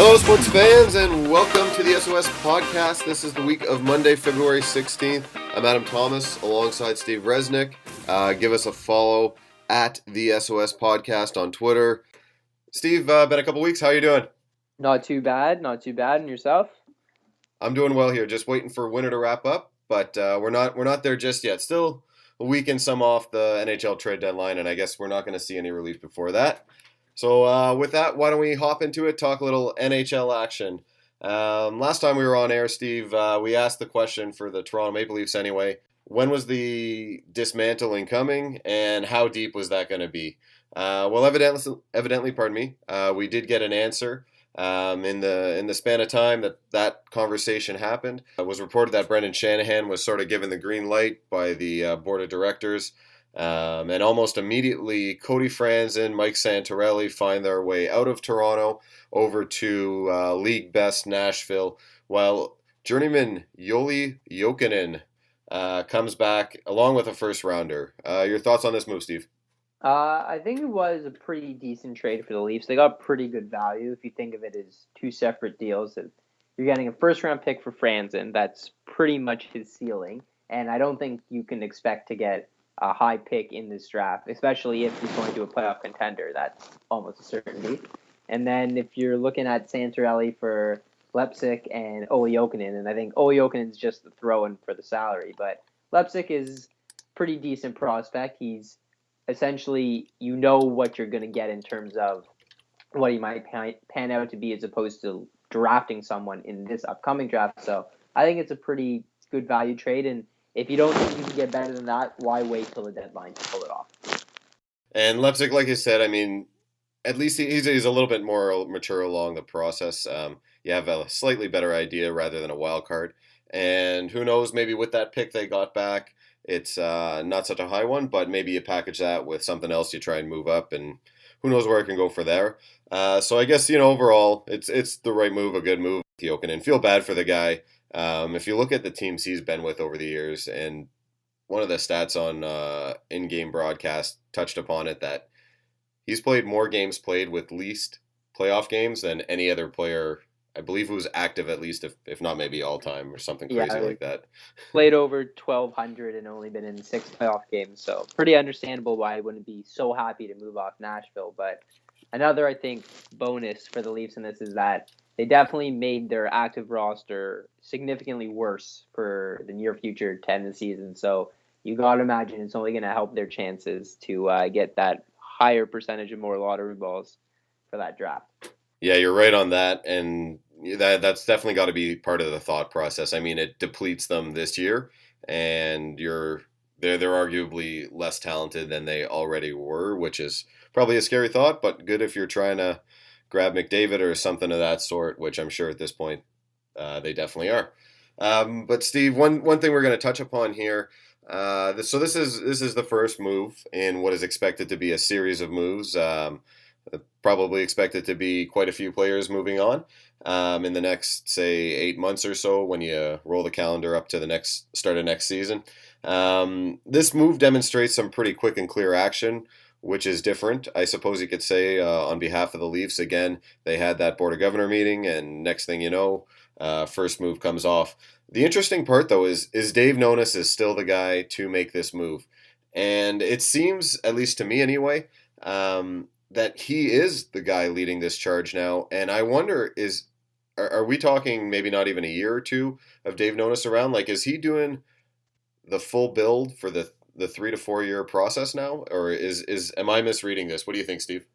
Hello, sports fans, and welcome to the SOS podcast. This is the week of Monday, February 16th. I'm Adam Thomas alongside Steve Resnick. Give us a follow at the SOS podcast on Twitter. Steve, been a couple weeks. How are you doing? Not too bad. And yourself? I'm doing well here. Just waiting for winter to wrap up, but we're not there just yet. Still a week and some off the NHL trade deadline, and I guess we're not going to see any relief before that. So with that, why don't we hop into it, talk a little NHL action. Last time we were on air, Steve, we asked the question for the Toronto Maple Leafs anyway. When was the dismantling coming, and how deep was that going to be? Well, evidently, we did get an answer. In the span of time that conversation happened, it was reported that Brendan Shanahan was sort of given the green light by the board of directors. And almost immediately, Cody Franzen, Mike Santorelli find their way out of Toronto over to league best Nashville, while journeyman Yoli Jokinen comes back along with a first rounder. Your thoughts on this move, Steve? I think it was a pretty decent trade for the Leafs. They got pretty good value if you think of it as two separate deals. You're getting a first-round pick for Franzen. That's pretty much his ceiling, and I don't think you can expect to get a high pick in this draft, especially if he's going to a playoff contender. That's almost a certainty. And then if you're looking at Santorelli for Leipzig and Olli Jokinen, and I think Olli Jokinen's just the throw-in for the salary, but Leipzig is pretty decent prospect. He's essentially, you know what you're going to get in terms of what he might pan out to be as opposed to drafting someone in this upcoming draft. So I think it's a pretty good value trade, and if you don't think you can get better than that, why wait till the deadline to pull it off? And Leipzig, like you said, I mean, at least he's a little bit more mature along the process. You have a slightly better idea rather than a wild card. And who knows, maybe with that pick they got back, it's not such a high one, but maybe you package that with something else, you try and move up, and who knows where it can go for there. So I guess, overall, it's the right move, a good move. Jokinen, feel bad for the guy. If you look at the teams he's been with over the years, and one of the stats on in-game broadcast touched upon it, that he's played more games played with least playoff games than any other player, I believe, who's active at least, if not maybe all time or something crazy like that. Played over 1,200 and only been in 6 playoff games, so pretty understandable why he wouldn't be so happy to move off Nashville. But another, I think, bonus for the Leafs in this is that they definitely made their active roster significantly worse for the near future 10 of the season. So you got to imagine it's only going to help their chances to get that higher percentage of more lottery balls for that draft. Yeah, you're right on that. And that's definitely got to be part of the thought process. I mean, it depletes them this year, and they're arguably less talented than they already were, which is probably a scary thought, but good if you're trying to grab McDavid or something of that sort, which I'm sure at this point they definitely are. But Steve, one thing we're going to touch upon here. This is the first move in what is expected to be a series of moves. Probably expected to be quite a few players moving on in the next, say, 8 months or so when you roll the calendar up to the start of next season. This move demonstrates some pretty quick and clear action, which is different, I suppose you could say, on behalf of the Leafs. Again, they had that Board of Governor meeting, and next thing you know, first move comes off. The interesting part, though, is Dave Nonis is still the guy to make this move. And it seems, at least to me anyway, that he is the guy leading this charge now. And I wonder, are we talking maybe not even a year or two of Dave Nonis around? Like, is he doing the full build for the 3 to 4 year process now, or am I misreading this? What do you think, Steve?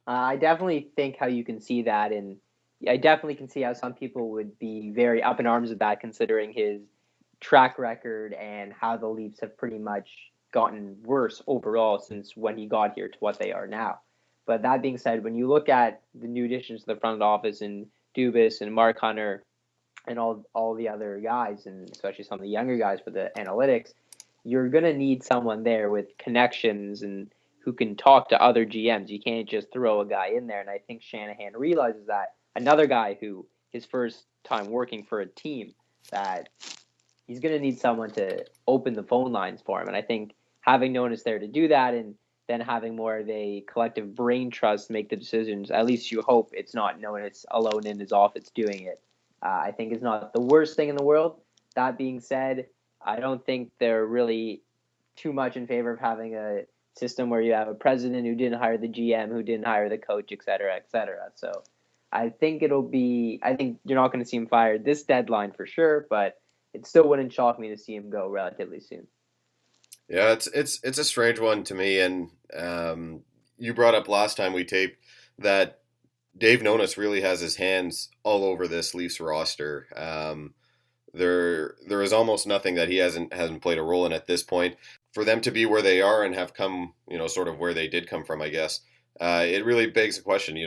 I definitely think how you can see that, and I definitely can see how some people would be very up in arms with that, considering his track record and how the Leafs have pretty much gotten worse overall since when he got here to what they are now. But that being said, when you look at the new additions to the front office and Dubas and Mark Hunter and all the other guys, and especially some of the younger guys for the analytics, you're going to need someone there with connections and who can talk to other GMs. You can't just throw a guy in there. And I think Shanahan realizes that. Another guy who his first time working for a team, that he's going to need someone to open the phone lines for him. And I think having Nonis there to do that, and than having more of a collective brain trust to make the decisions. At least you hope it's not Nonis alone in his office doing it. I think is not the worst thing in the world. That being said, I don't think they're really too much in favor of having a system where you have a president who didn't hire the GM, who didn't hire the coach, et cetera, et cetera. So I think I think you're not going to see him fired this deadline for sure, but it still wouldn't shock me to see him go relatively soon. Yeah, it's a strange one to me, and you brought up last time we taped that Dave Nonis really has his hands all over this Leafs roster. There is almost nothing that he hasn't played a role in at this point. For them to be where they are and have come, sort of where they did come from, I guess. It really begs the question,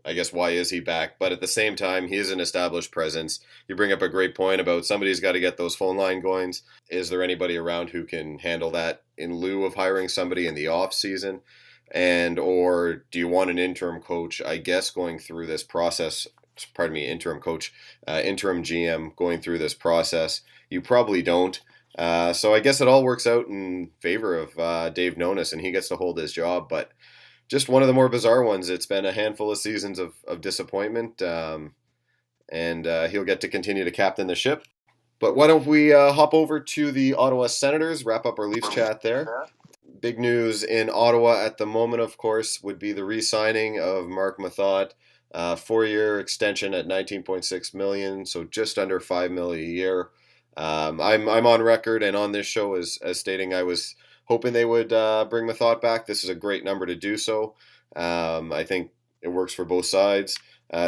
I guess why is he back? But at the same time, he is an established presence. You bring up a great point about somebody's got to get those phone line goings. Is there anybody around who can handle that in lieu of hiring somebody in the off season? And or do you want an interim coach, I guess, going through this process? Pardon me, interim coach, interim GM going through this process. You probably don't. So I guess it all works out in favor of Dave Nonis, and he gets to hold his job. But just one of the more bizarre ones. It's been a handful of seasons of disappointment, and he'll get to continue to captain the ship. But why don't we hop over to the Ottawa Senators, wrap up our Leafs chat there. Big news in Ottawa at the moment, of course, would be the re-signing of Marc Methot. 4-year extension at $19.6 million, so just under $5 million a year. I'm on record and on this show as stating I was hoping they would bring Methot back. This is a great number to do so. I think it works for both sides.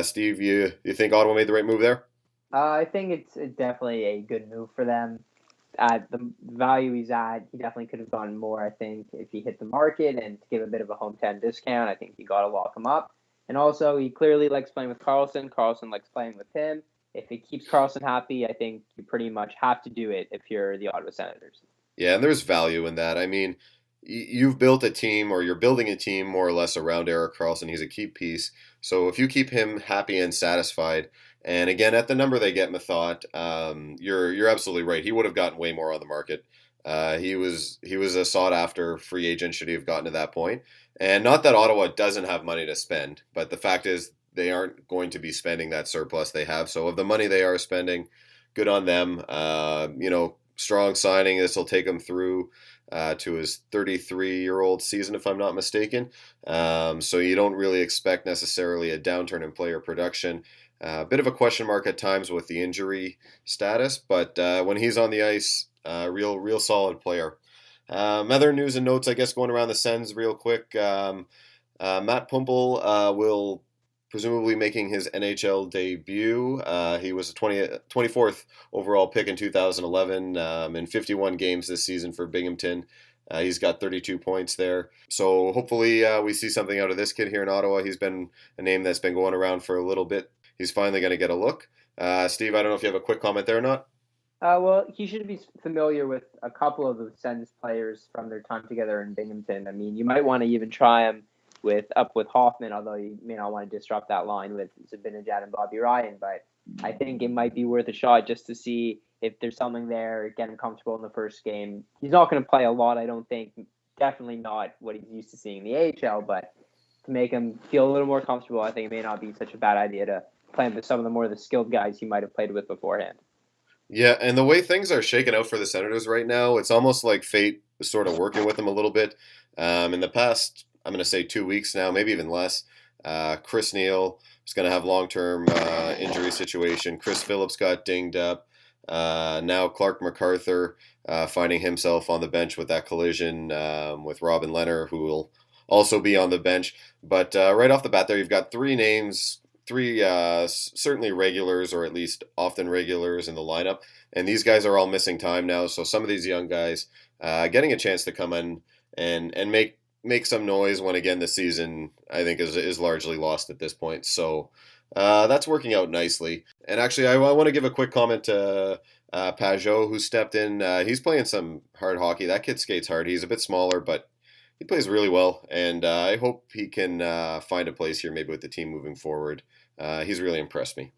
Steve, you think Ottawa made the right move there? I think it's definitely a good move for them. At the value he's at, he definitely could have gone more, I think, if he hit the market and to give a bit of a hometown discount. I think you got to lock him up. And also, he clearly likes playing with Carlson. Carlson likes playing with him. If it keeps Carlson happy, I think you pretty much have to do it if you're the Ottawa Senators. Yeah, and there's value in that. I mean, you've built a team, or you're building a team more or less around Erik Karlsson. He's a key piece. So if you keep him happy and satisfied, and again, at the number they get Methot, you're absolutely right. He would have gotten way more on the market. He was a sought after free agent should he have gotten to that point. And not that Ottawa doesn't have money to spend, but the fact is they aren't going to be spending that surplus they have. So of the money they are spending, good on them. Strong signing. This will take him through to his 33-year-old season, if I'm not mistaken. So you don't really expect necessarily a downturn in player production. A bit of a question mark at times with the injury status, but when he's on the ice, real solid player. Other news and notes, I guess, going around the Sens real quick. Matt Puempel will presumably making his NHL debut. He was a 24th overall pick in 2011 in 51 games this season for Binghamton. He's got 32 points there. So hopefully we see something out of this kid here in Ottawa. He's been a name that's been going around for a little bit. He's finally going to get a look. Steve, I don't know if you have a quick comment there or not. Well, he should be familiar with a couple of the Sens players from their time together in Binghamton. I mean, you might want to even try him with Hoffman, although you may not want to disrupt that line with Zibanejad and Bobby Ryan. But I think it might be worth a shot just to see if there's something there, get him comfortable in the first game. He's not going to play a lot, I don't think. Definitely not what he's used to seeing in the AHL, but to make him feel a little more comfortable, I think it may not be such a bad idea to play him with some of the more of the skilled guys he might have played with beforehand. Yeah, and the way things are shaking out for the Senators right now, it's almost like fate is sort of working with them a little bit. In the past, I'm going to say 2 weeks now, maybe even less, Chris Neil is going to have long-term injury situation. Chris Phillips got dinged up. Now Clark MacArthur finding himself on the bench with that collision with Robin Lehner, who will also be on the bench. But right off the bat there, you've got three names, three certainly regulars, or at least often regulars in the lineup. And these guys are all missing time now. So some of these young guys getting a chance to come in and make some noise when, again, the season, I think, is largely lost at this point. So that's working out nicely. And actually, I want to give a quick comment to Pajot, who stepped in. He's playing some hard hockey. That kid skates hard. He's a bit smaller, but he plays really well. And I hope he can find a place here, maybe with the team moving forward. He's really impressed me.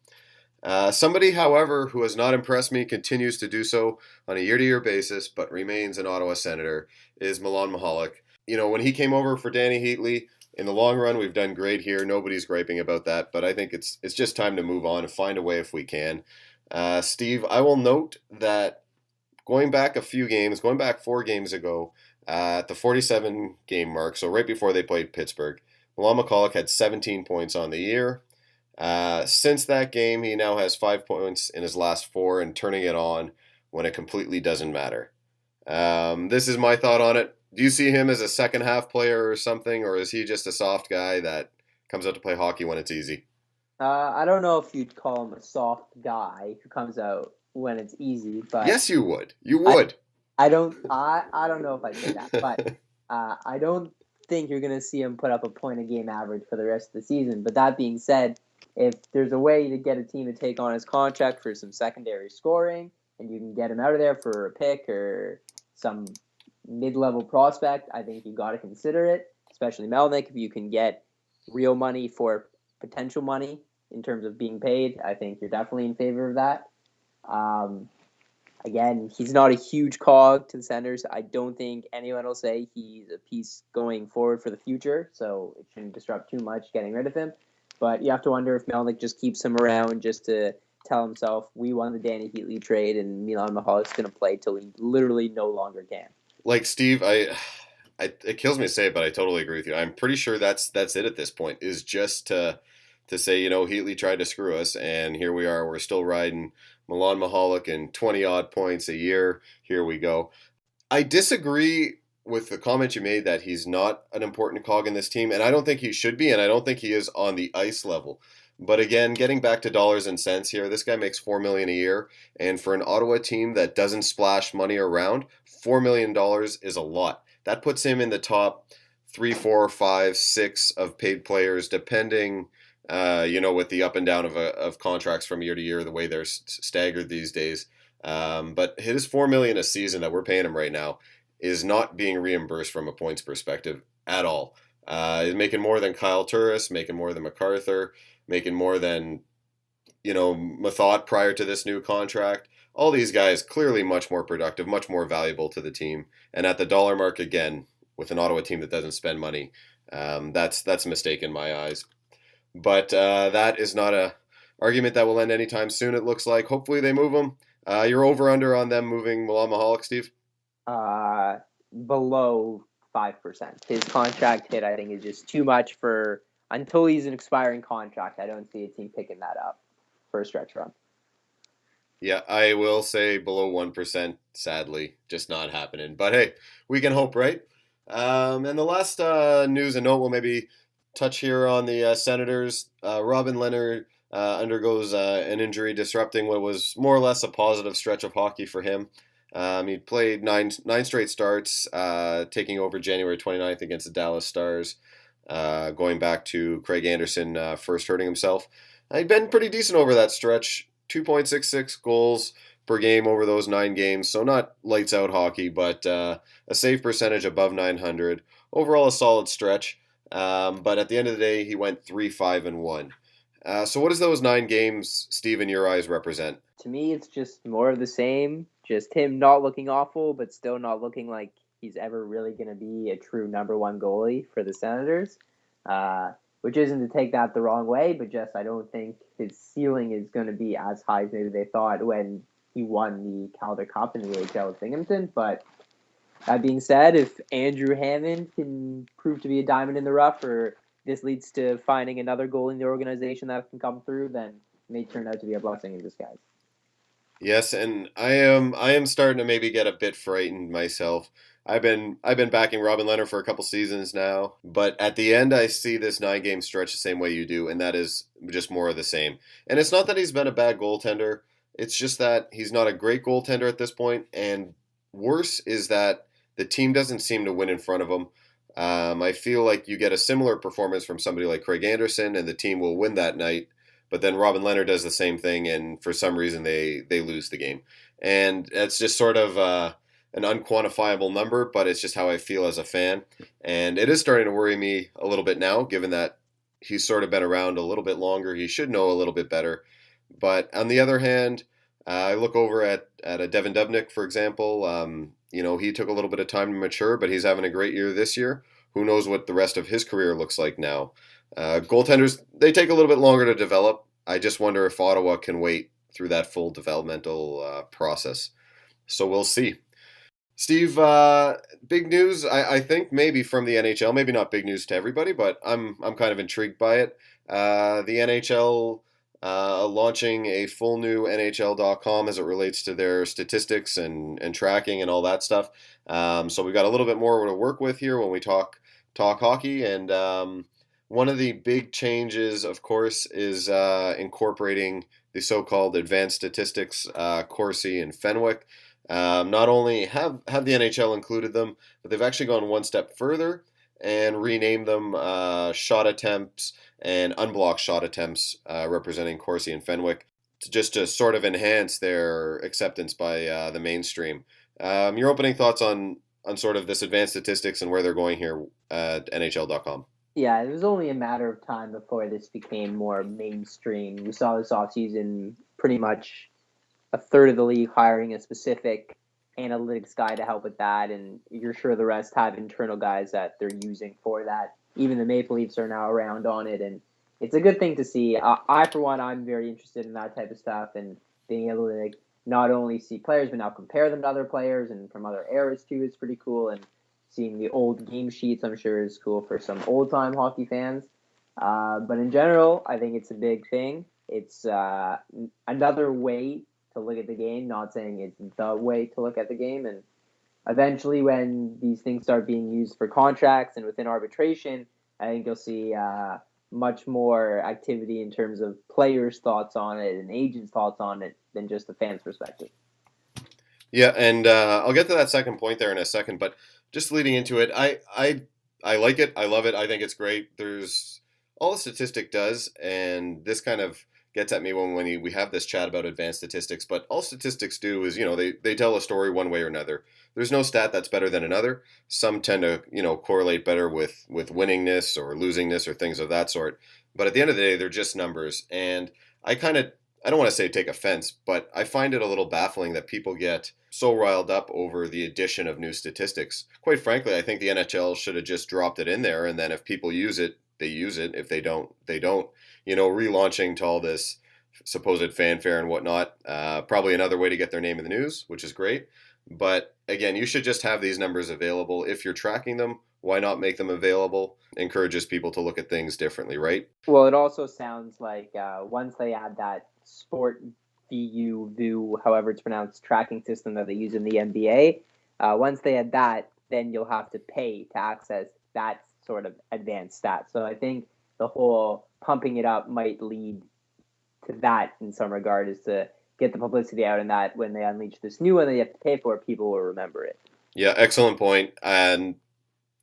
Somebody, however, who has not impressed me, continues to do so on a year-to-year basis, but remains an Ottawa Senator, is Milan Michalek. when he came over for Danny Heatley, in the long run, we've done great here. Nobody's griping about that, but I think it's just time to move on and find a way if we can. Steve, I will note that going back a few games, going back 4 games ago, at the 47 game mark, so right before they played Pittsburgh, Milan McCulloch had 17 points on the year. Since that game, he now has 5 points in his last four and turning it on when it completely doesn't matter. This is my thought on it. Do you see him as a second half player or something, or is he just a soft guy that comes out to play hockey when it's easy? I don't know if you'd call him a soft guy who comes out when it's easy, but Yes, you would. You I, would. I don't know if I say that, but I don't think you're going to see him put up a point a game average for the rest of the season. But that being said, if there's a way to get a team to take on his contract for some secondary scoring, and you can get him out of there for a pick or some mid-level prospect, I think you got to consider it, especially Melnick. If you can get real money for potential money in terms of being paid, I think you're definitely in favor of that. Again, he's not a huge cog to the Senators. I don't think anyone will say he's a piece going forward for the future, so it shouldn't disrupt too much getting rid of him. But you have to wonder if Melnick just keeps him around just to tell himself, we won the Danny Heatley trade and Milan Michalek's going to play till he literally no longer can. Like Steve, it kills me to say it, but I totally agree with you. I'm pretty sure that's it at this point. Is just to say, Heatley tried to screw us, and here we are. We're still riding Milan Michalek and 20 odd points a year. Here we go. I disagree with the comment you made that he's not an important cog in this team, and I don't think he should be, and I don't think he is on the ice level. But again, getting back to dollars and cents here, this guy makes $4 million a year, and for an Ottawa team that doesn't splash money around, $4 million is a lot. That puts him in the top 3, 4, 5, 6 of paid players, depending, with the up and down of contracts from year to year, the way they're staggered these days. But his $4 million a season that we're paying him right now is not being reimbursed from a points perspective at all. He's making more than Kyle Turris, making more than MacArthur, making more than, Methot prior to this new contract. All these guys clearly much more productive, much more valuable to the team. And at the dollar mark again, with an Ottawa team that doesn't spend money, that's a mistake in my eyes. But that is not a argument that will end anytime soon, it looks like. Hopefully they move him. You're over under on them moving Milan Michalek, Steve? Below 5%. His contract hit, I think, is just too much for until he's an expiring contract. I don't see a team picking that up for a stretch run. Yeah, I will say below 1%, sadly, just not happening. But hey, we can hope, right? And the last news and note we'll maybe touch here on the Senators. Robin Leonard undergoes an injury disrupting what was more or less a positive stretch of hockey for him. He played nine straight starts, taking over January 29th against the Dallas Stars, going back to Craig Anderson first hurting himself. He'd been pretty decent over that stretch, 2.66 goals per game over those 9 games, so not lights out hockey, but a save percentage above 900. Overall, a solid stretch, but at the end of the day, he went 3-5-1. So what does those 9 games, Steve, in your eyes represent? To me, it's just more of the same. Just him not looking awful, but still not looking like he's ever really going to be a true number one goalie for the Senators. Which isn't to take that the wrong way, but just I don't think his ceiling is going to be as high as maybe they thought when he won the Calder Cup in the AHL with Binghamton. But that being said, if Andrew Hammond can prove to be a diamond in the rough, or this leads to finding another goal in the organization that can come through, then it may turn out to be a blessing in disguise. Yes, and I am starting to maybe get a bit frightened myself. I've been backing Robin Leonard for a couple seasons now, but at the end I see this 9-game stretch the same way you do, and that is just more of the same. And it's not that he's been a bad goaltender, it's just that he's not a great goaltender at this point, and worse is that the team doesn't seem to win in front of him. I feel like you get a similar performance from somebody like Craig Anderson, and the team will win that night. But then Robin Leonard does the same thing, and for some reason they lose the game. And it's just sort of an unquantifiable number, but it's just how I feel as a fan. And it is starting to worry me a little bit now, given that he's sort of been around a little bit longer. He should know a little bit better. But on the other hand, I look over at a Devin Dubnyk, for example. he took a little bit of time to mature, but he's having a great year this year. Who knows what the rest of his career looks like now? Goaltenders, they take a little bit longer to develop. I just wonder if Ottawa can wait through that full developmental process. So we'll see. Steve, big news, I think maybe from the NHL, maybe not big news to everybody, but I'm kind of intrigued by it. The NHL launching a full new NHL.com as it relates to their statistics and tracking and all that stuff. So we've got a little bit more to work with here when we talk hockey. And one of the big changes, of course, is incorporating the so-called advanced statistics, Corsi and Fenwick. Not only have the NHL included them, but they've actually gone one step further and renamed them shot attempts and unblocked shot attempts, representing Corsi and Fenwick, to sort of enhance their acceptance by the mainstream. Your opening thoughts on sort of this advanced statistics and where they're going here at NHL.com? Yeah, it was only a matter of time before this became more mainstream. We saw this offseason pretty much a third of the league hiring a specific analytics guy to help with that, and you're sure the rest have internal guys that they're using for that. Even the Maple Leafs are now around on it, and it's a good thing to see. I for one, I'm very interested in that type of stuff and being able to not only see players, but now compare them to other players and from other eras too is pretty cool. And seeing the old game sheets, I'm sure, is cool for some old-time hockey fans. But in general, I think it's a big thing. It's another way to look at the game, not saying it's the way to look at the game. And eventually, when these things start being used for contracts and within arbitration, I think you'll see much more activity in terms of players' thoughts on it and agents' thoughts on it than just the fans' perspective. Yeah, and I'll get to that second point there in a second, but just leading into it, I like it. I love it. I think it's great. There's all the statistic does, and this kind of gets at me when we have this chat about advanced statistics, but all statistics do is, they tell a story one way or another. There's no stat that's better than another. Some tend to, correlate better with winningness or losingness or things of that sort. But at the end of the day, they're just numbers. And I don't want to say take offense, but I find it a little baffling that people get so riled up over the addition of new statistics. Quite frankly, I think the NHL should have just dropped it in there, and then if people use it, they use it. If they don't, they don't. Relaunching to all this supposed fanfare and whatnot, probably another way to get their name in the news, which is great. But again, you should just have these numbers available. If you're tracking them, why not make them available? Encourages people to look at things differently, right? Well, it also sounds like once they add that sport VU, however it's pronounced, tracking system that they use in the NBA, once they add that, then you'll have to pay to access that sort of advanced stat. So I think the whole pumping it up might lead to that in some regard, is to get the publicity out, and that when they unleash this new one that you have to pay for, people will remember it. Yeah, excellent point. And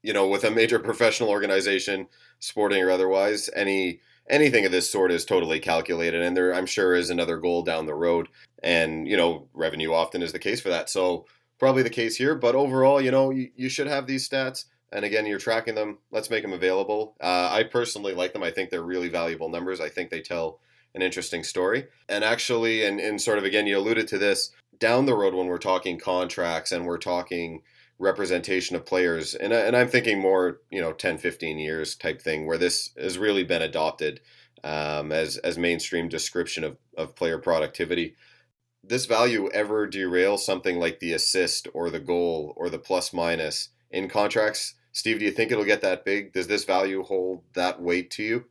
with a major professional organization, sporting or otherwise, anything of this sort is totally calculated, and there, I'm sure, is another goal down the road. And revenue often is the case for that. So probably the case here. But overall, you should have these stats. And again, you're tracking them. Let's make them available. I personally like them. I think they're really valuable numbers. I think they tell an interesting story. And actually, and sort of, again, you alluded to this, down the road when we're talking contracts and we're talking representation of players, and I'm thinking more, 10, 15 years type thing, where this has really been adopted as mainstream description of player productivity. This value ever derail something like the assist or the goal or the plus minus in contracts? Steve, do you think it'll get that big? Does this value hold that weight to you?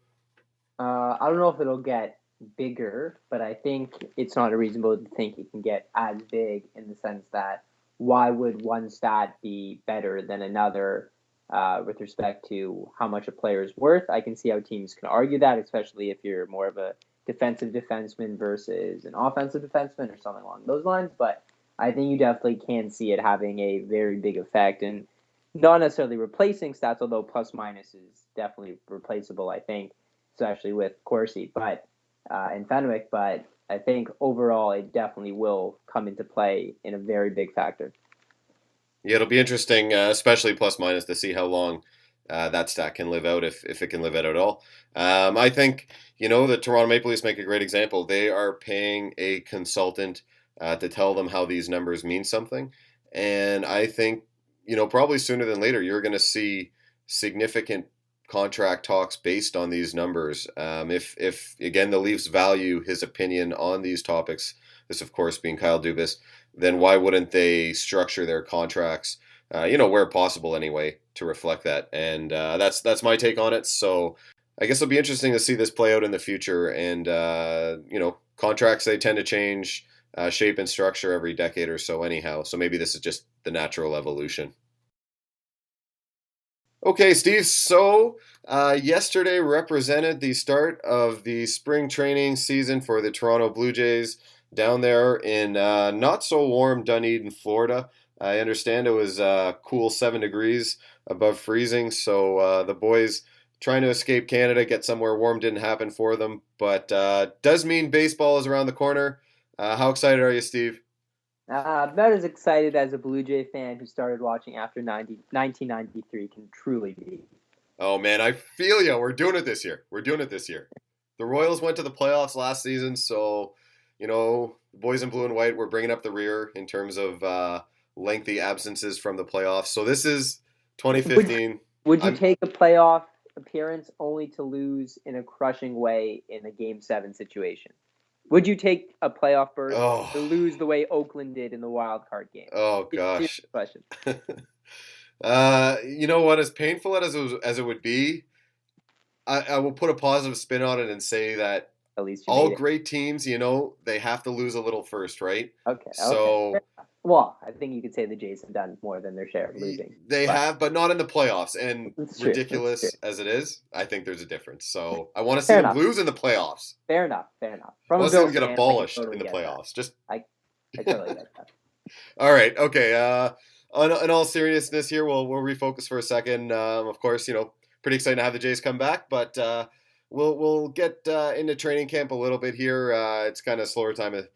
I don't know if it'll get bigger, but I think it's not unreasonable to think it can get as big, in the sense that why would one stat be better than another with respect to how much a player is worth? I can see how teams can argue that, especially if you're more of a defensive defenseman versus an offensive defenseman or something along those lines. But I think you definitely can see it having a very big effect, and not necessarily replacing stats, although plus minus is definitely replaceable, I think, especially with Corsi and Fenwick. But I think overall it definitely will come into play in a very big factor. Yeah, it'll be interesting, especially plus minus, to see how long that stat can live out, if it can live out at all. I think, the Toronto Maple Leafs make a great example. They are paying a consultant to tell them how these numbers mean something. And I think, probably sooner than later, you're going to see significant contract talks based on these numbers. If again, the Leafs value his opinion on these topics, this of course being Kyle Dubas, then why wouldn't they structure their contracts, where possible anyway, to reflect that? And that's my take on it. So I guess it'll be interesting to see this play out in the future. And contracts, they tend to change shape and structure every decade or so anyhow. So maybe this is just the natural evolution. Okay, Steve. So yesterday represented the start of the spring training season for the Toronto Blue Jays down there in not so warm Dunedin, Florida. I understand it was cool 7 degrees above freezing. So the boys trying to escape Canada, get somewhere warm didn't happen for them. But does mean baseball is around the corner. How excited are you, Steve? Not as excited as a Blue Jay fan who started watching after 1993 can truly be. Oh man, I feel you. We're doing it this year. We're doing it this year. The Royals went to the playoffs last season, so the boys in blue and white were bringing up the rear in terms of lengthy absences from the playoffs. So this is 2015. Would you take a playoff appearance only to lose in a crushing way in a Game 7 situation? Would you take a playoff berth to lose the way Oakland did in the wild card game? Oh gosh. Question. You know what? As painful as it would be, I will put a positive spin on it and say that at least all great teams, they have to lose a little first, right? Okay. So, well, I think you could say the Jays have done more than their share of losing. They have, but not in the playoffs. And ridiculous as it is, I think there's a difference. So I want to see them lose in the playoffs. Fair enough. I want to see them get abolished in the playoffs. I totally get that. All right. Okay. In all seriousness here, we'll refocus for a second. Of course, pretty excited to have the Jays come back, but we'll get into training camp a little bit here. It's kind of a slower time of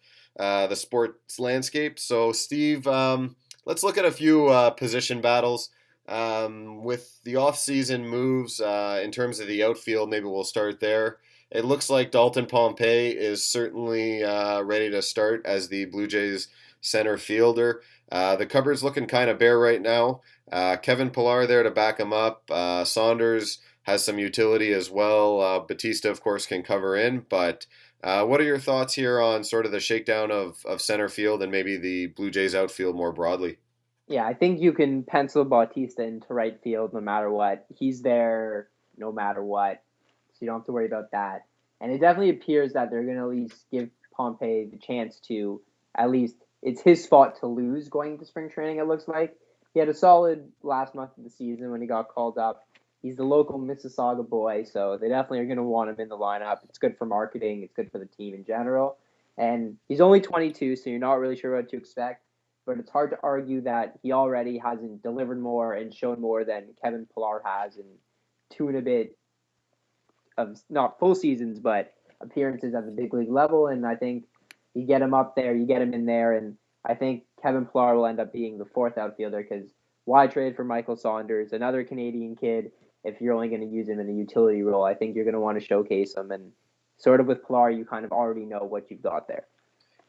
the sports landscape. So, Steve, let's look at a few position battles. With the off-season moves in terms of the outfield, maybe we'll start there. It looks like Dalton Pompey is certainly ready to start as the Blue Jays center fielder. The cupboard's looking kind of bare right now. Kevin Pillar there to back him up. Saunders has some utility as well. Batista, of course, can cover in. But what are your thoughts here on sort of the shakedown of center field and maybe the Blue Jays outfield more broadly? Yeah, I think you can pencil Bautista into right field no matter what. He's there no matter what, so you don't have to worry about that. And it definitely appears that they're going to at least give Pompey the chance to at least it's his fault to lose going into spring training, it looks like. He had a solid last month of the season when he got called up. He's the local Mississauga boy, so they definitely are going to want him in the lineup. It's good for marketing. It's good for the team in general. And he's only 22, so you're not really sure what to expect. But it's hard to argue that he already hasn't delivered more and shown more than Kevin Pillar has in 2 and a bit of not full seasons, but appearances at the big league level. And I think you get him up there, you get him in there, and I think Kevin Pillar will end up being the fourth outfielder because why trade for Michael Saunders, another Canadian kid, if you're only going to use him in a utility role? I think you're going to want to showcase him. And sort of with Pillar, you kind of already know what you've got there.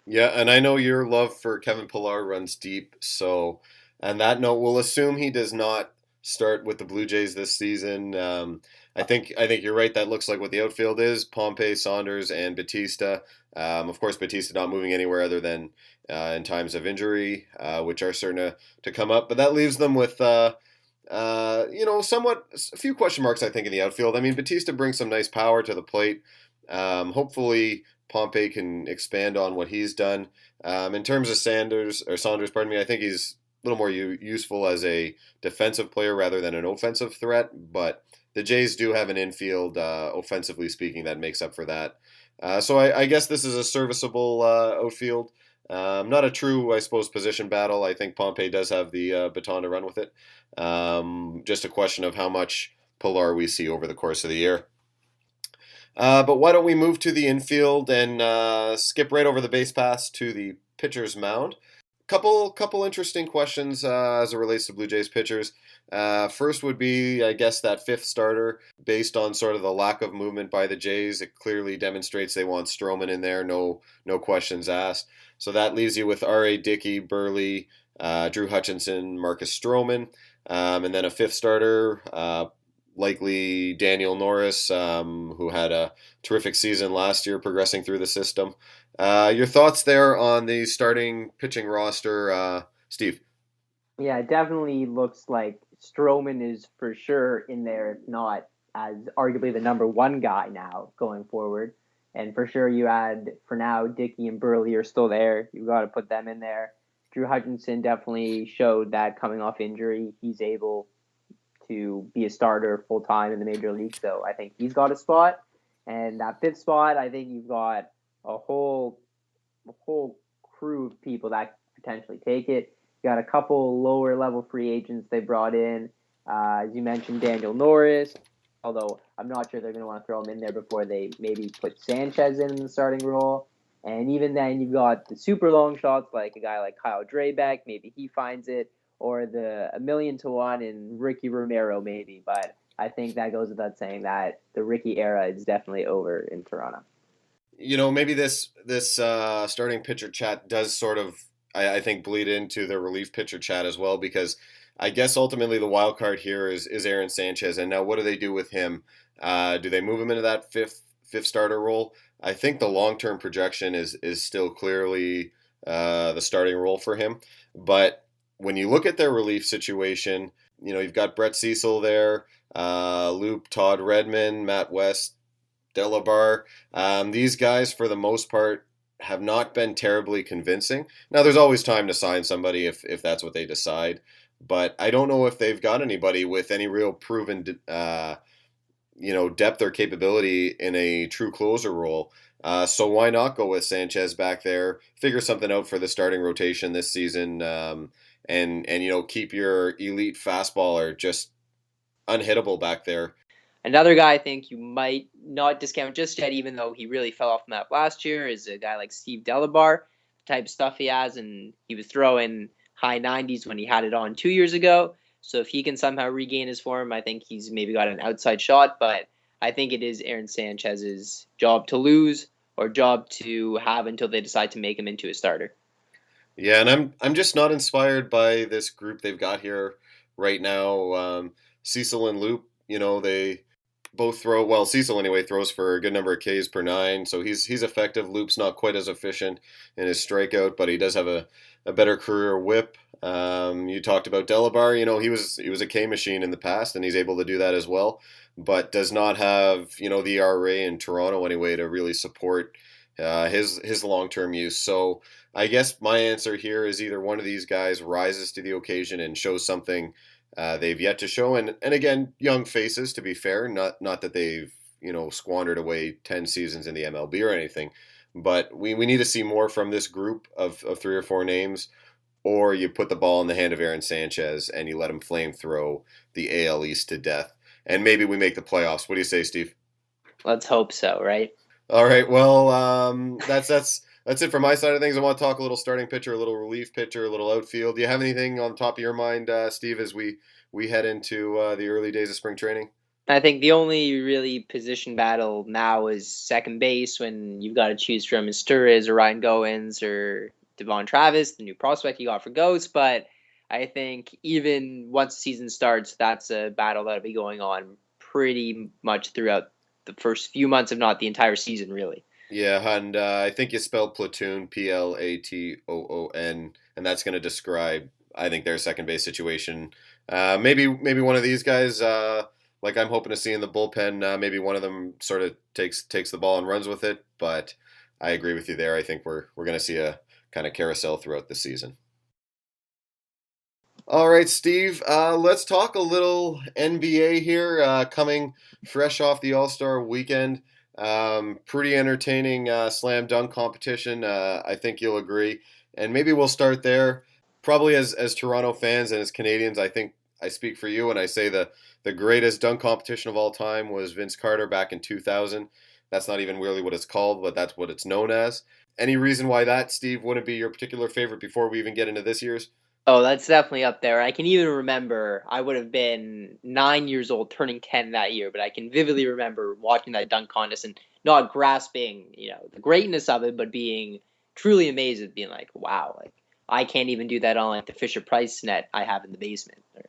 Yeah, and I know your love for Kevin Pillar runs deep. So, on that note, we'll assume he does not start with the Blue Jays this season. I think you're right. That looks like what the outfield is: Pompey, Saunders, and Batista. Of course, Batista not moving anywhere other than in times of injury, which are certain to come up. But that leaves them with somewhat a few question marks. I think in the outfield. I mean, Batista brings some nice power to the plate. Hopefully, Pompey can expand on what he's done. In terms of Saunders, pardon me, I think he's a little more useful as a defensive player rather than an offensive threat. But the Jays do have an infield, offensively speaking, that makes up for that. So I guess this is a serviceable outfield. Not a true, I suppose, position battle. I think Pompey does have the baton to run with it. Just a question of how much Pillar we see over the course of the year. But why don't we move to the infield and skip right over the base pass to the pitcher's mound? Couple interesting questions as it relates to Blue Jays pitchers. First would be, I guess, that fifth starter. Based on sort of the lack of movement by the Jays, it clearly demonstrates they want Stroman in there. No questions asked. So that leaves you with R.A. Dickey, Burley, Drew Hutchinson, Marcus Stroman, and then a fifth starter, likely Daniel Norris, who had a terrific season last year progressing through the system. Your thoughts there on the starting pitching roster, Steve? Yeah, it definitely looks like Stroman is for sure in there, if not as arguably the number one guy now going forward. And for sure, you add for now Dickey and Burley are still there. You got to put them in there. Drew Hutchinson definitely showed that coming off injury, he's able to be a starter full time in the major league. So I think he's got a spot. And that fifth spot, I think you've got a whole crew of people that potentially take it. You got a couple lower level free agents they brought in. As you mentioned, Daniel Norris, although I'm not sure they're going to want to throw him in there before they maybe put Sanchez in the starting role. And even then, you've got the super long shots like a guy like Kyle Drabeck. Maybe he finds it, or the 1,000,000 to 1 in Ricky Romero, maybe. But I think that goes without saying that the Ricky era is definitely over in Toronto. Maybe this starting pitcher chat does sort of, I think, bleed into the relief pitcher chat as well, because I guess ultimately the wild card here is Aaron Sanchez, and now what do they do with him? Do they move him into that fifth starter role? I think the long term projection is still clearly the starting role for him, but when you look at their relief situation, you've got Brett Cecil there, Loop, Todd Redman, Matt West, Delabar. These guys, for the most part, have not been terribly convincing. Now, there's always time to sign somebody if that's what they decide, but I don't know if they've got anybody with any real proven, depth or capability in a true closer role. So why not go with Sanchez back there? Figure something out for the starting rotation this season, and keep your elite fastballer just unhittable back there. Another guy I think you might not discount just yet, even though he really fell off the map last year, is a guy like Steve Delabar. The type of stuff he has, and he was throwing high 90s when he had it on 2 years ago. So if he can somehow regain his form, I think he's maybe got an outside shot. But I think it is Aaron Sanchez's job to lose or job to have until they decide to make him into a starter. Yeah, and I'm just not inspired by this group they've got here right now. Cecil and Loop, they both throw well. Cecil anyway throws for a good number of Ks per nine, so he's effective. Loop's not quite as efficient in his strikeout, but he does have a better career whip. You talked about Delabar. He was a K machine in the past, and he's able to do that as well, but does not have the ERA in Toronto anyway to really support his long term use. So I guess my answer here is either one of these guys rises to the occasion and shows something they've yet to show, and again, young faces, to be fair, not that they've squandered away 10 seasons in the MLB or anything, but we need to see more from this group of three or four names, or you put the ball in the hand of Aaron Sanchez and you let him flame throw the AL East to death, and maybe we make the playoffs. What do you say, Steve? Let's hope so, right? All right, well, that's it for my side of things. I want to talk a little starting pitcher, a little relief pitcher, a little outfield. Do you have anything on top of your mind, Steve, as we head into the early days of spring training? I think the only really position battle now is second base when you've got to choose from Asturias or Ryan Goins or Devon Travis, the new prospect you got for Ghost. But I think even once the season starts, that's a battle that'll be going on pretty much throughout the first few months, if not the entire season, really. Yeah, and I think you spelled platoon Platoon, and that's going to describe, I think, their second base situation. Maybe one of these guys, like I'm hoping to see in the bullpen, maybe one of them sort of takes the ball and runs with it. But I agree with you there. I think we're going to see a kind of carousel throughout the season. All right, Steve. Let's talk a little NBA here. Coming fresh off the All-Star weekend. Pretty entertaining slam dunk competition. I think you'll agree. And maybe we'll start there. Probably as Toronto fans and as Canadians, I think I speak for you when I say the greatest dunk competition of all time was Vince Carter back in 2000. That's not even really what it's called, but that's what it's known as. Any reason why that, Steve, wouldn't be your particular favorite before we even get into this year's? Oh, that's definitely up there. I can even remember I would have been 9 years old, turning 10 that year, but I can vividly remember watching that dunk contest and not grasping, the greatness of it, but being truly amazed at being like, wow, like I can't even do that on like the Fisher Price net I have in the basement. Or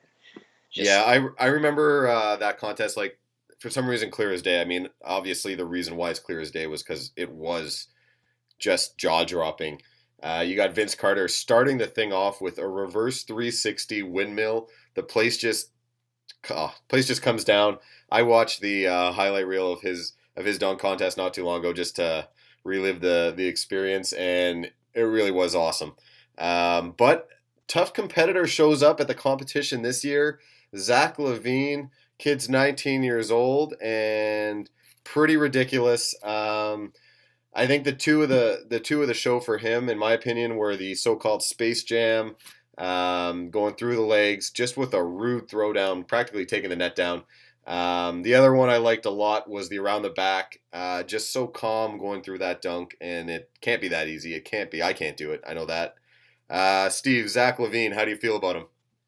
Yeah, just I remember that contest like for some reason clear as day. I mean, obviously the reason why it's clear as day was because it was just jaw dropping. You got Vince Carter starting the thing off with a reverse 360 windmill. The place just comes down. I watched the highlight reel of his dunk contest not too long ago just to relive the experience, and it really was awesome. But tough competitor shows up at the competition this year. Zach LaVine, kid's 19 years old and pretty ridiculous. I think the two of the show for him, in my opinion, were the so-called Space Jam, going through the legs, just with a rude throwdown, practically taking the net down. The other one I liked a lot was the around the back, just so calm going through that dunk, and it can't be that easy. It can't be. I can't do it. I know that. Steve, Zach LaVine, how do you feel about him?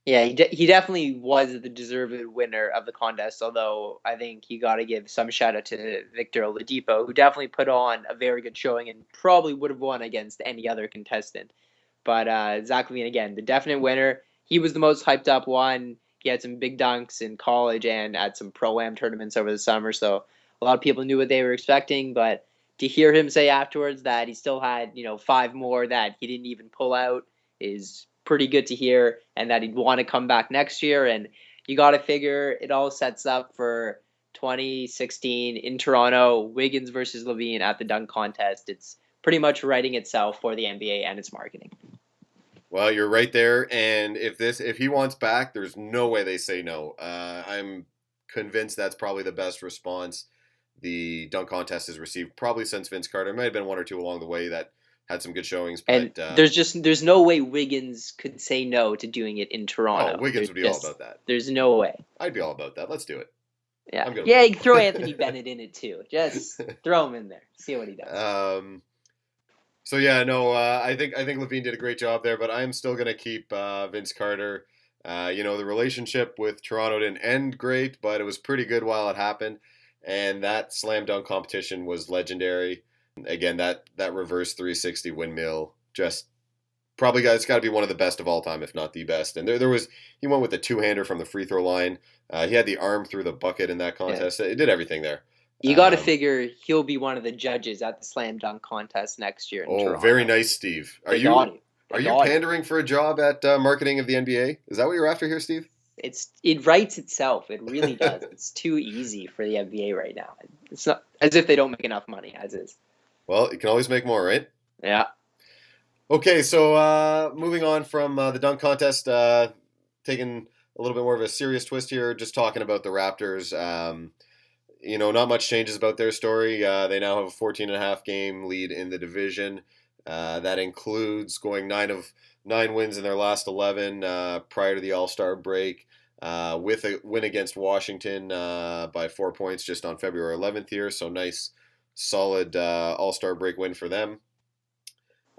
yeah, he definitely was the deserved winner of the contest. Although I think you got to give some shout out to Victor Oladipo, who definitely put on a very good showing and probably would have won against any other contestant. But Zach LaVine, again, the definite winner. He was the most hyped up one. He had some big dunks in college and at some pro-am tournaments over the summer. So a lot of people knew what they were expecting. But to hear him say afterwards that he still had, five more that he didn't even pull out is pretty good to hear, and that he'd want to come back next year. And you got to figure it all sets up for 2016 in Toronto, Wiggins versus LaVine at the dunk contest. It's pretty much writing itself for the NBA and its marketing. Well, you're right there, and if he wants back, there's no way they say no. I'm convinced that's probably the best response the dunk contest has received, probably since Vince Carter. There might have been one or two along the way that had some good showings, And but there's no way Wiggins could say no to doing it in oh, Toronto. Wiggins would be all about that. There's no way. I'd be all about that. Let's do it. Yeah, I'm good yeah. with You can throw Anthony Bennett in it too. Just throw him in there. See what he does. So yeah, no, I think Levine did a great job there, but I'm still gonna keep Vince Carter. The relationship with Toronto didn't end great, but it was pretty good while it happened, and that slam dunk competition was legendary. Again, that reverse 360 windmill just probably got it's got to be one of the best of all time, if not the best. And there was he went with the two hander from the free throw line. He had the arm through the bucket in that contest. It did everything there. You got to figure he'll be one of the judges at the slam dunk contest next year in Toronto. Very nice, Steve. Are you pandering for a job at marketing of the NBA? Is that what you're after here, Steve? It writes itself. It really does. It's too easy for the NBA right now. It's not as if they don't make enough money as is. Well, you can always make more, right? Yeah. Okay, so moving on from the dunk contest, taking a little bit more of a serious twist here, just talking about the Raptors. Not much changes about their story. They now have a 14.5 game lead in the division. That includes going 9 wins in their last 11 prior to the All-Star break, with a win against Washington by 4 points just on February 11th here. So nice, solid All-Star break win for them.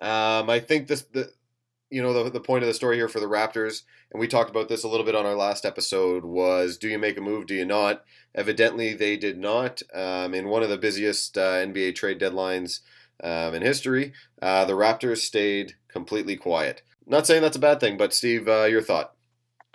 I think the point of the story here for the Raptors, and we talked about this a little bit on our last episode, was do you make a move, do you not? Evidently, they did not. In one of the busiest NBA trade deadlines in history, the Raptors stayed completely quiet. Not saying that's a bad thing, but Steve, your thought?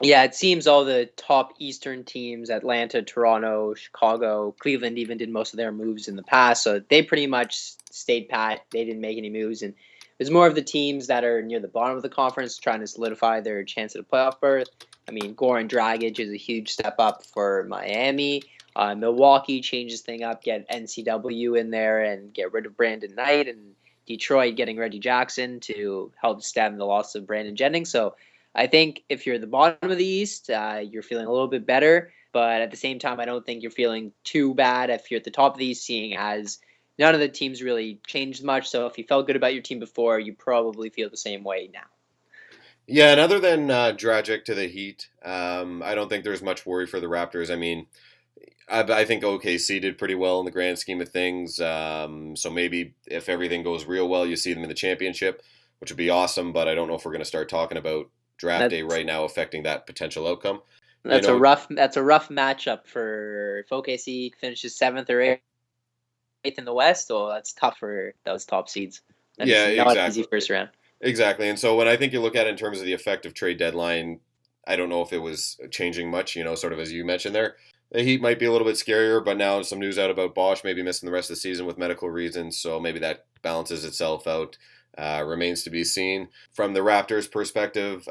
Yeah, it seems all the top Eastern teams, Atlanta, Toronto, Chicago, Cleveland even did most of their moves in the past, so they pretty much stayed pat. They didn't make any moves, and it was more of the teams that are near the bottom of the conference trying to solidify their chance at a playoff berth. I mean, Goran Dragic is a huge step up for Miami. Milwaukee changes thing up, get NCW in there and get rid of Brandon Knight, and Detroit getting Reggie Jackson to help stem the loss of Brandon Jennings. So I think if you're at the bottom of the East, you're feeling a little bit better. But at the same time, I don't think you're feeling too bad if you're at the top of the East, seeing as none of the teams really changed much. So if you felt good about your team before, you probably feel the same way now. Yeah, and other than Dragic to the Heat, I don't think there's much worry for the Raptors. I mean, I think OKC did pretty well in the grand scheme of things. So maybe if everything goes real well, you see them in the championship, which would be awesome. But I don't know if we're going to start talking about draft day right now affecting that potential outcome. That's a rough matchup for if OKC finishes 7th or 8th in the West. Well, that's tough for those top seeds. That is Yeah, not an easy exactly. first round. Exactly. And so when I think you look at it in terms of the effective trade deadline, I don't know if it was changing much, sort of as you mentioned there. The Heat might be a little bit scarier, but now some news out about Bosch maybe missing the rest of the season with medical reasons, so maybe that balances itself out. Remains to be seen. From the Raptors' perspective,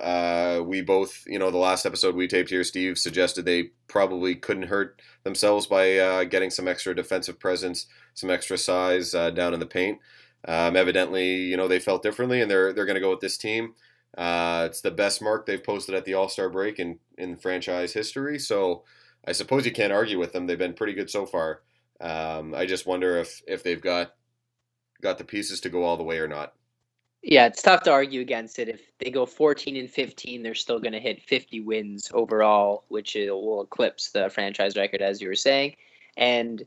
we both, the last episode we taped here, Steve suggested they probably couldn't hurt themselves by getting some extra defensive presence, some extra size down in the paint. Evidently, they felt differently, and they're going to go with this team. It's the best mark they've posted at the All-Star break in franchise history, so I suppose you can't argue with them. They've been pretty good so far. I just wonder if they've got the pieces to go all the way or not. Yeah, it's tough to argue against it. If they go 14-15, they're still going to hit 50 wins overall, which will eclipse the franchise record, as you were saying. And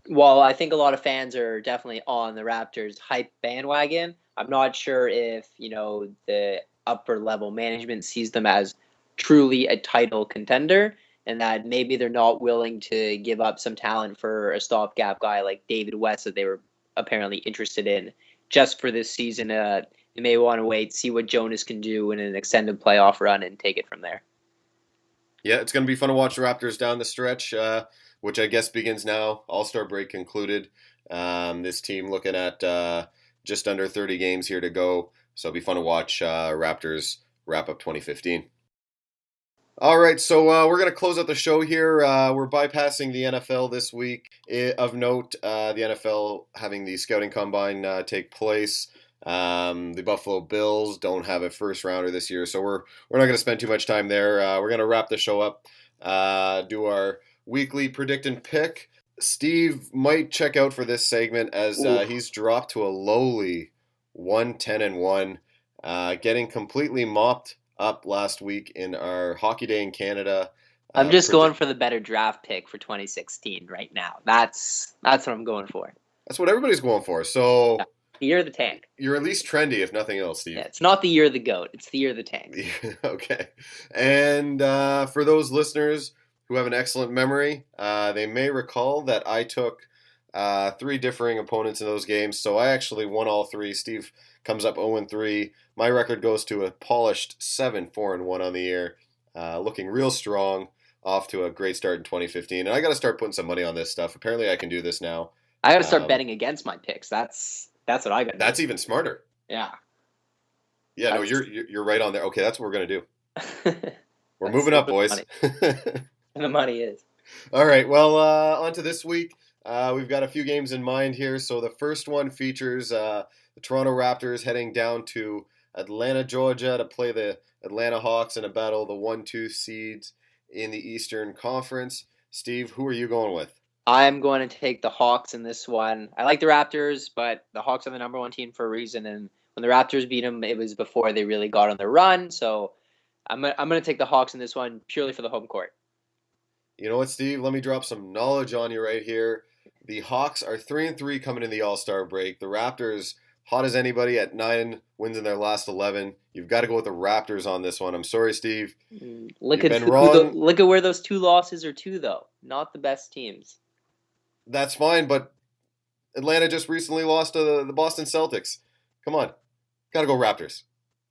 while I think a lot of fans are definitely on the Raptors hype bandwagon, I'm not sure if the upper level management sees them as truly a title contender, and that maybe they're not willing to give up some talent for a stopgap guy like David West that they were apparently interested in just for this season. You may want to wait, see what Jonas can do in an extended playoff run, and take it from there. Yeah, it's going to be fun to watch the Raptors down the stretch, which I guess begins now. All-Star break concluded. This team looking at just under 30 games here to go, so it'll be fun to watch Raptors wrap up 2015. All right, so we're going to close out the show here. We're bypassing the NFL this week. Of note, the NFL having the scouting combine take place. The Buffalo Bills don't have a first rounder this year, so we're not going to spend too much time there. We're going to wrap the show up, do our weekly predict and pick. Steve might check out for this segment as he's dropped to a lowly 1-10-1, getting completely mopped up last week in our Hockey Day in Canada. I'm just going for the better draft pick for 2016 right now. That's what I'm going for. That's what everybody's going for. So the year of the tank. You're at least trendy, if nothing else, Steve. Yeah, it's not the year of the goat. It's the year of the tank. Okay. And for those listeners who have an excellent memory, they may recall that I took 3 differing opponents in those games. So I actually won all 3. Steve comes up 0-3. My record goes to a polished 7-4-1 on the year, looking real strong, off to a great start in 2015. And I got to start putting some money on this stuff. Apparently, I can do this now. I got to start betting against my picks. That's what I got. That's even smarter. Yeah. Yeah. No, you're right on there. Okay, that's what we're gonna do. We're moving up, boys. And the money is. All right. Well, on to this week. We've got a few games in mind here. So the first one features the Toronto Raptors heading down to Atlanta, Georgia, to play the Atlanta Hawks in a battle of the 1-2 seeds in the Eastern Conference. Steve, who are you going with? I'm going to take the Hawks in this one. I like the Raptors, but the Hawks are the number 1 team for a reason. And when the Raptors beat them, it was before they really got on the run. So I'm going to take the Hawks in this one purely for the home court. You know what, Steve? Let me drop some knowledge on you right here. The Hawks are 3-3 coming in the All-Star break. The Raptors, hot as anybody at 9 wins in their last 11. You've got to go with the Raptors on this one. I'm sorry, Steve. Look at where those 2 losses are to, though. Not the best teams. That's fine, but Atlanta just recently lost to the Boston Celtics. Come on. Got to go Raptors.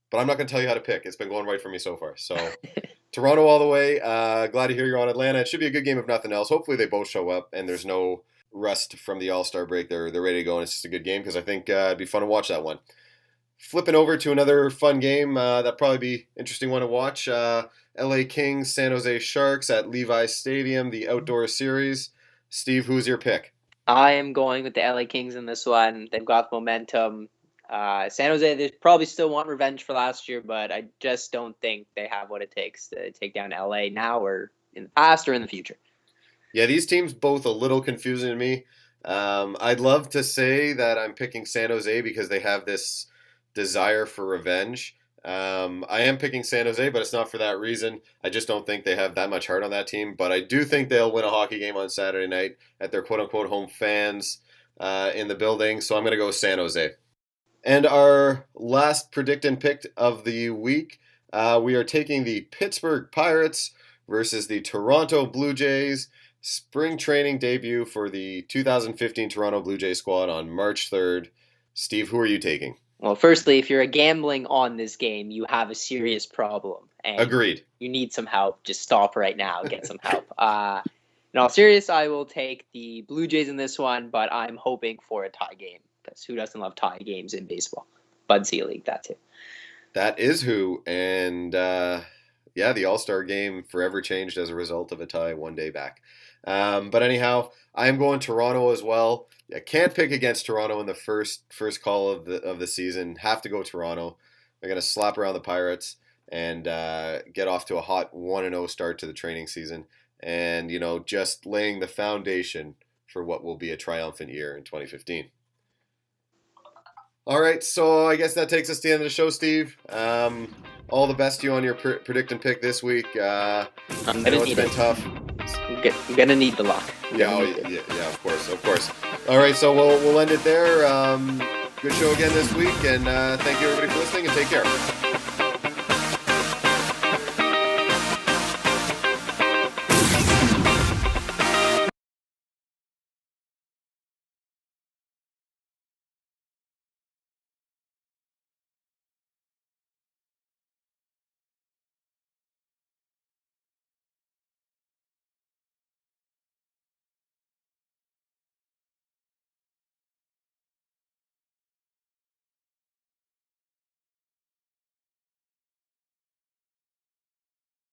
But I'm not going to tell you how to pick. It's been going right for me so far. So Toronto all the way. Glad to hear you're on Atlanta. It should be a good game if nothing else. Hopefully they both show up and there's no rust from the All-Star break. They're ready to go and it's just a good game because I think it'd be fun to watch that one. Flipping over to another fun game, that'd probably be interesting one to watch. LA Kings, San Jose Sharks at Levi Stadium, the outdoor series. Steve, who's your pick? I am going with the LA Kings in this one. They've got the momentum. San Jose, they probably still want revenge for last year, but I just don't think they have what it takes to take down LA now or in the past or in the future. Yeah, these teams both a little confusing to me. I'd love to say that I'm picking San Jose because they have this desire for revenge. I am picking San Jose, but it's not for that reason. I just don't think they have that much heart on that team. But I do think they'll win a hockey game on Saturday night at their quote-unquote home fans in the building. So I'm going to go with San Jose. And our last predict and pick of the week, we are taking the Pittsburgh Pirates versus the Toronto Blue Jays. Spring training debut for the 2015 Toronto Blue Jays squad on March 3rd. Steve, who are you taking? Well, firstly, if you're gambling on this game, you have a serious problem, and Agreed. you need some help. Just stop right now, get some help. In all serious, I will take the Blue Jays in this one, but I'm hoping for a tie game, because who doesn't love tie games in baseball? Bud Selig, that too. That is who. And yeah, the All-Star game forever changed as a result of a tie one day back. But anyhow, I'm going Toronto as well. I can't pick against Toronto in the first call of the season. Have to go Toronto. They're going to slap around the Pirates and get off to a hot 1-0 start to the training season. And, just laying the foundation for what will be a triumphant year in 2015. All right, so I guess that takes us to the end of the show, Steve. All the best to you on your predict and pick this week. I know it's been tough. You're gonna need the luck. Yeah, of course. All right, so we'll end it there. Good show again this week, and thank you everybody for listening, and take care.